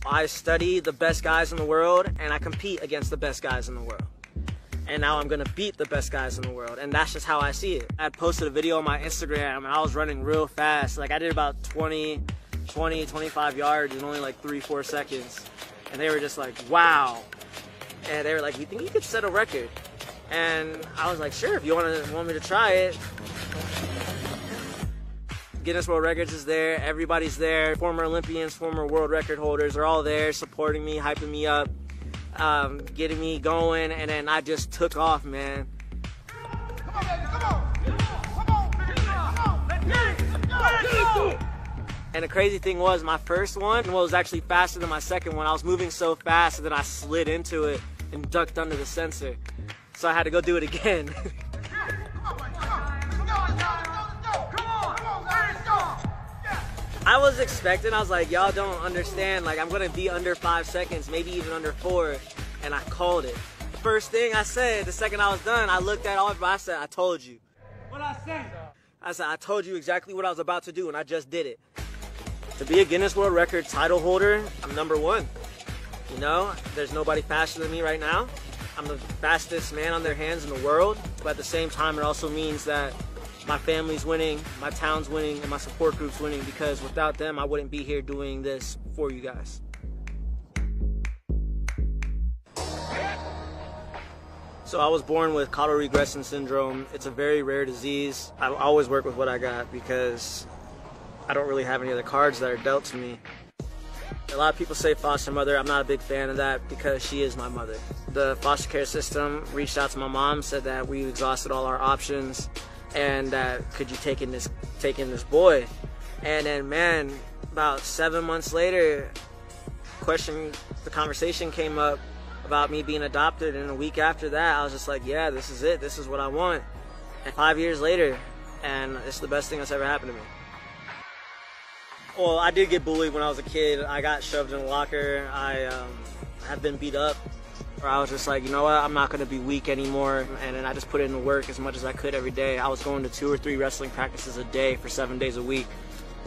I study the best guys in the world and I compete against the best guys in the world. And now I'm gonna beat the best guys in the world, and that's just how I see it. I posted a video on my Instagram and I was running real fast. Like I did about 25 yards in only like 3-4 seconds. And they were just like, wow. And they were like, we think you could set a record. And I was like, sure, if you want me to try it. Guinness World Records is there, everybody's there. Former Olympians, former world record holders are all there supporting me, hyping me up, getting me going, and then I just took off, man. Come on, baby, come on. Come on, let's go. And the crazy thing was, my first one was actually faster than my second one. I was moving so fast that I slid into it and ducked under the sensor. So I had to go do it again. I was expecting, I was like, y'all don't understand, like I'm gonna be under 5 seconds, maybe even under 4, and I called it. First thing I said, the second I was done, I looked at all of it, I said, I told you. What I said? I said, I told you exactly what I was about to do, and I just did it. To be a Guinness World Record title holder, I'm #1. You know, there's nobody faster than me right now. I'm the fastest man on their hands in the world, but at the same time, it also means that my family's winning, my town's winning, and my support group's winning, because without them, I wouldn't be here doing this for you guys. So I was born with caudal regression syndrome. It's a very rare disease. I always work with what I got because I don't really have any other cards that are dealt to me. A lot of people say foster mother. I'm not a big fan of that because she is my mother. The foster care system reached out to my mom, said that we exhausted all our options, and that could you take in this boy. And then, man, about 7 months later, the conversation came up about me being adopted, and a week after that I was just like, yeah, this is it, this is what I want. And 5 years later, and it's the best thing that's ever happened to me. Well, I did get bullied when I was a kid. I got shoved in a locker. I have been beat up. Or I was just like, you know what, I'm not going to be weak anymore. And then I just put in the work as much as I could every day. I was going to 2 or 3 wrestling practices a day for 7 days a week.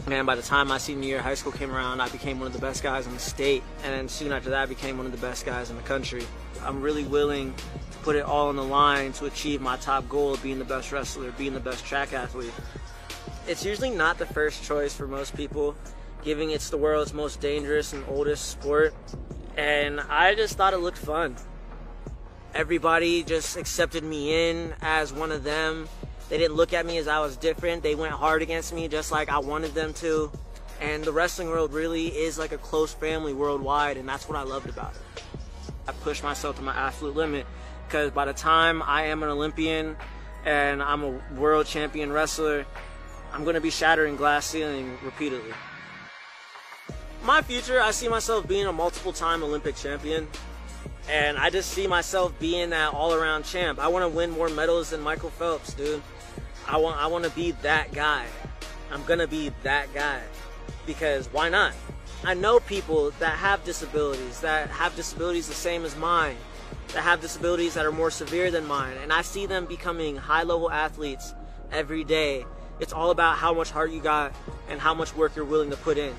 And by the time my senior year of high school came around, I became one of the best guys in the state. And then soon after that, I became one of the best guys in the country. I'm really willing to put it all on the line to achieve my top goal of being the best wrestler, being the best track athlete. It's usually not the first choice for most people, given it's the world's most dangerous and oldest sport. And I just thought it looked fun. Everybody just accepted me in as one of them. They didn't look at me as I was different. They went hard against me just like I wanted them to. And the wrestling world really is like a close family worldwide, and that's what I loved about it. I pushed myself to my absolute limit, because by the time I am an Olympian and I'm a world champion wrestler, I'm going to be shattering glass ceiling repeatedly. My future, I see myself being a multiple-time Olympic champion, and I just see myself being that all-around champ. I want to win more medals than Michael Phelps, dude. I want to be that guy. I'm going to be that guy, because why not? I know people that have disabilities the same as mine, that have disabilities that are more severe than mine, and I see them becoming high-level athletes every day. It's all about how much heart you got and how much work you're willing to put in.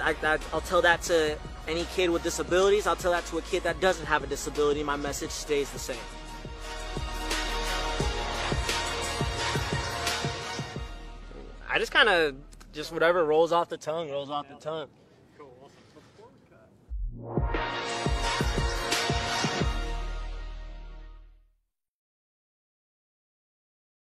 I'll tell that to any kid with disabilities. I'll tell that to a kid that doesn't have a disability. My message stays the same. I just kind of, whatever rolls off the tongue, rolls off the tongue. Cool, awesome.